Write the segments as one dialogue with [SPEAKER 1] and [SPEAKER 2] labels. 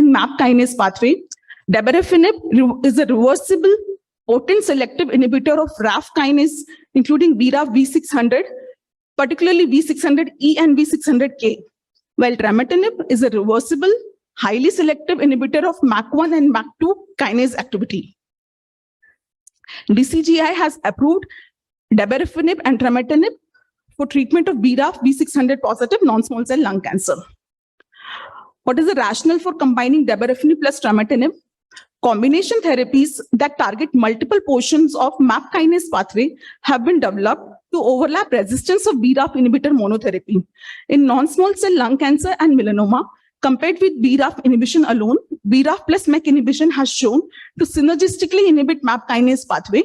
[SPEAKER 1] in MAP kinase pathway. Dabrafenib is a reversible, potent selective inhibitor of RAF kinase, including BRAF V600, particularly V600E and V600K, while trametinib is a reversible, highly selective inhibitor of MAC1 and MAC2 kinase activity. DCGI has approved dabrafenib and trametinib for treatment of BRAF V600 positive non-small cell lung cancer. What is the rationale for combining dabrafenib plus trametinib? Combination therapies that target multiple portions of MAP kinase pathway have been developed to overlap resistance of BRAF inhibitor monotherapy. In non-small cell lung cancer and melanoma, compared with BRAF inhibition alone, BRAF plus MEK inhibition has shown to synergistically inhibit MAP kinase pathway,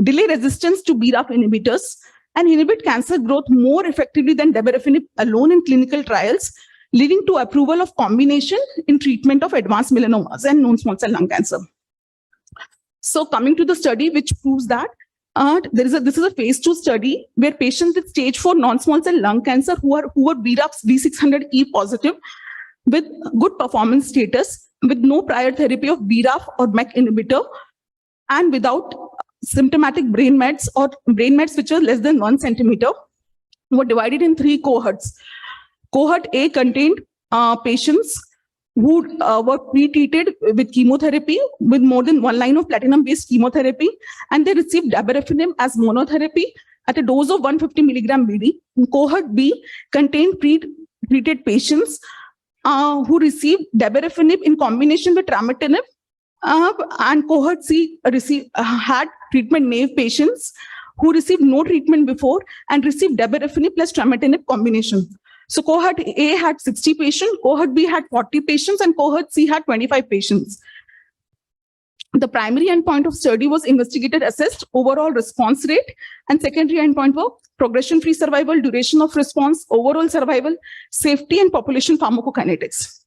[SPEAKER 1] delay resistance to BRAF inhibitors, and inhibit cancer growth more effectively than dabrafenib alone in clinical trials, leading to approval of combination in treatment of advanced melanomas and non-small cell lung cancer. So coming to the study, which proves that this is a phase 2 study where patients with stage 4 non-small cell lung cancer who are BRAF V600E positive with good performance status, with no prior therapy of BRAF or MEK inhibitor, and without symptomatic brain mets or brain mets which are less than 1 centimeter, were divided in 3 cohorts. Cohort A contained patients who were pre-treated with chemotherapy with more than 1 line of platinum-based chemotherapy, and they received dabrafenib as monotherapy at a dose of 150 milligram BD. Cohort B contained pre-treated patients who received dabrafenib in combination with trametinib, and cohort C had treatment-naive patients who received no treatment before and received dabrafenib plus trametinib combination. So cohort A had 60 patients, cohort B had 40 patients, and cohort C had 25 patients. The primary endpoint of study was investigator-assessed overall response rate, and secondary endpoint were progression-free survival, duration of response, overall survival, safety, and population pharmacokinetics.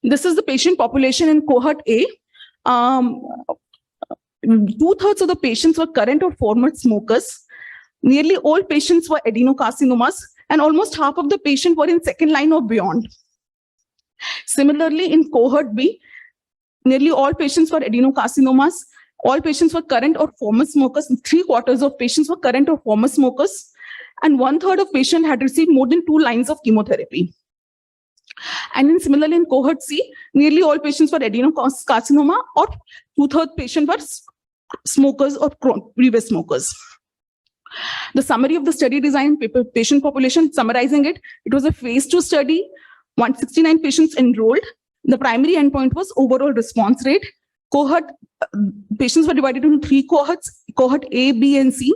[SPEAKER 1] This is the patient population in cohort A. 2/3 of the patients were current or former smokers. Nearly all patients were adenocarcinomas, and almost half of the patients were in second line or beyond. Similarly, in cohort B, nearly all patients were adenocarcinomas. All patients were current or former smokers. 3/4 of patients were current or former smokers, and 1/3 of patients had received more than 2 lines of chemotherapy. And similarly, in cohort C, nearly all patients were adenocarcinoma, or 2/3 patients were smokers or previous smokers. The summary of the study design, patient population, summarizing it, it was a phase 2 study, 169 patients enrolled. The primary endpoint was overall response rate. Patients were divided into 3 cohorts, cohort A, B, and C.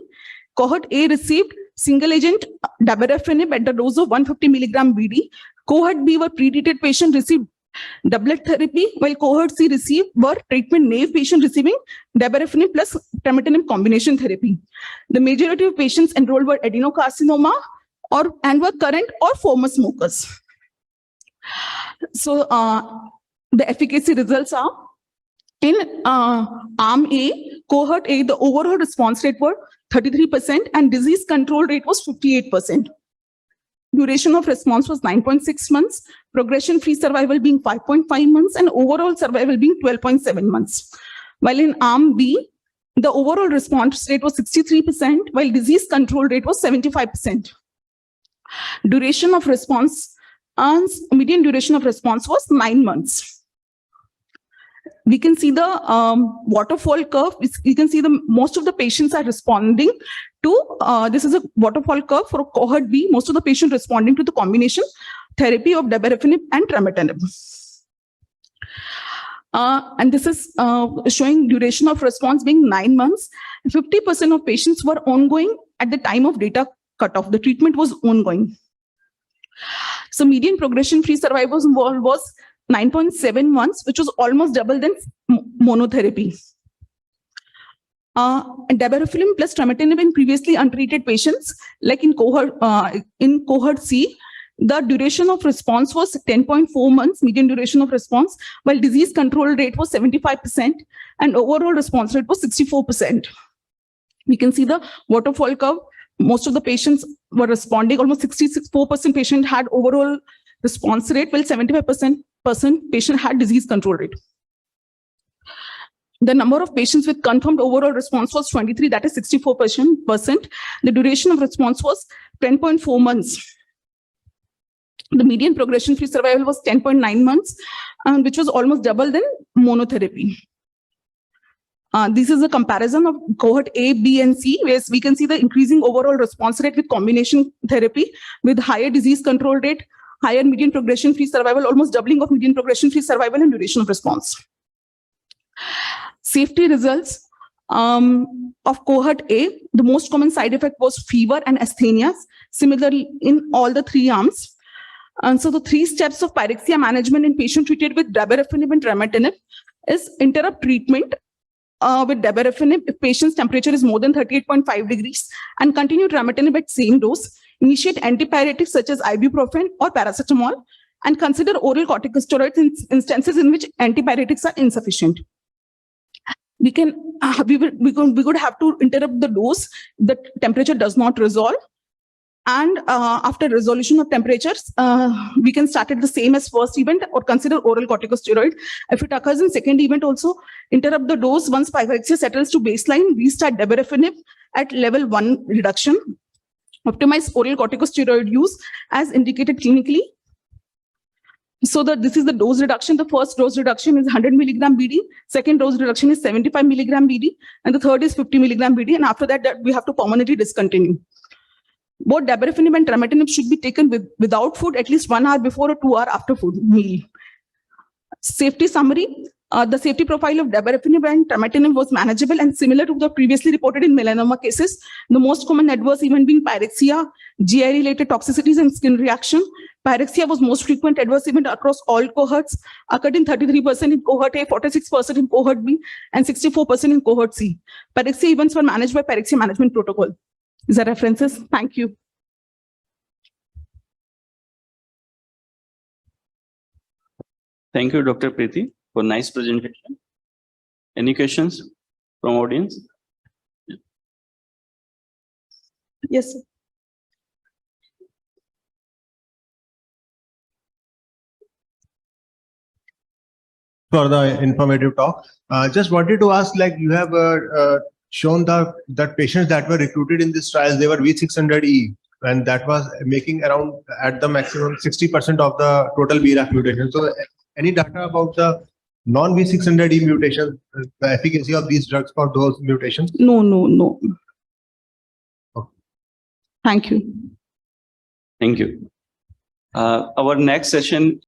[SPEAKER 1] Cohort A received single agent dabrafenib at the dose of 150 milligram BD. Cohort B were pre-treated patients received doublet therapy, while cohort C were treatment-naive patients receiving dabrafenib plus trametinib combination therapy. The majority of patients enrolled were adenocarcinoma and were current or former smokers. So the efficacy results are, in arm A, cohort A, the overall response rate were 33% and disease control rate was 58%. Duration of response was 9.6 months, progression-free survival being 5.5 months, and overall survival being 12.7 months. While in arm B, the overall response rate was 63%, while disease control rate was 75%. Duration of response, median duration of response was 9 months. We can see the waterfall curve. We can see most of the patients are responding to, this is a waterfall curve for cohort B, most of the patients responding to the combination therapy of dabrafenib and trametinib. And this is showing duration of response being 9 months. 50% of patients were ongoing at the time of data cutoff. The treatment was ongoing. So median progression-free survival was 9.7 months, which was almost double than monotherapy. And dabrafenib plus trametinib in previously untreated patients, like in cohort C, the duration of response was 10.4 months, median duration of response, while disease control rate was 75% and overall response rate was 64%. We can see the waterfall curve. Most of the patients were responding. Almost 64% patient had overall response rate, while 75% patient had disease control rate. The number of patients with confirmed overall response was 23, that is 64%. The duration of response was 10.4 months. The median progression-free survival was 10.9 months, which was almost double than monotherapy. This is a comparison of cohort A, B, and C, where we can see the increasing overall response rate with combination therapy, with higher disease control rate, higher median progression-free survival, almost doubling of median progression-free survival and duration of response. Safety results of cohort A, the most common side effect was fever and asthenias, similarly in all the 3 arms. And so the 3 steps of pyrexia management in patient treated with dabrafenib and trametinib is interrupt treatment with dabrafenib if patient's temperature is more than 38.5 degrees, and continue trametinib at same dose. Initiate antipyretics such as ibuprofen or paracetamol, and consider oral corticosteroids in instances in which antipyretics are insufficient. We would have to interrupt the dose. The temperature does not resolve. And after resolution of temperatures, we can start at the same as first event or consider oral corticosteroid. If it occurs in second event also, interrupt the dose once pyrexia settles to baseline, restart dabrafenib at level 1 reduction. Optimize oral corticosteroid use as indicated clinically. So this is the dose reduction. The first dose reduction is 100 milligram BD. Second dose reduction is 75 milligram BD. And the third is 50 milligram BD. And after that we have to permanently discontinue. Both dabrafenib and trametinib should be taken without food at least 1 hour before or 2 hours after food meal. Safety summary. The safety profile of dabrafenib and trametinib was manageable and similar to the previously reported in melanoma cases. The most common adverse event being pyrexia, GI-related toxicities, and skin reaction. Pyrexia was most frequent adverse event across all cohorts, occurred in 33% in cohort A, 46% in cohort B, and 64% in cohort C. Pyrexia events were managed by pyrexia management protocol. These are references. Thank you.
[SPEAKER 2] Thank you, Dr. Priti, for nice presentation. Any questions from audience?
[SPEAKER 1] Yes, sir.
[SPEAKER 3] For the informative talk. Just wanted to ask, like you have shown that patients that were recruited in this trial, they were V600E, and that was making around at the maximum 60% of the total BRAF mutation. So any data about the non-V600E mutation, the efficacy of these drugs for those mutations?
[SPEAKER 1] No.
[SPEAKER 3] Okay.
[SPEAKER 1] Thank you.
[SPEAKER 2] Thank you. Our next session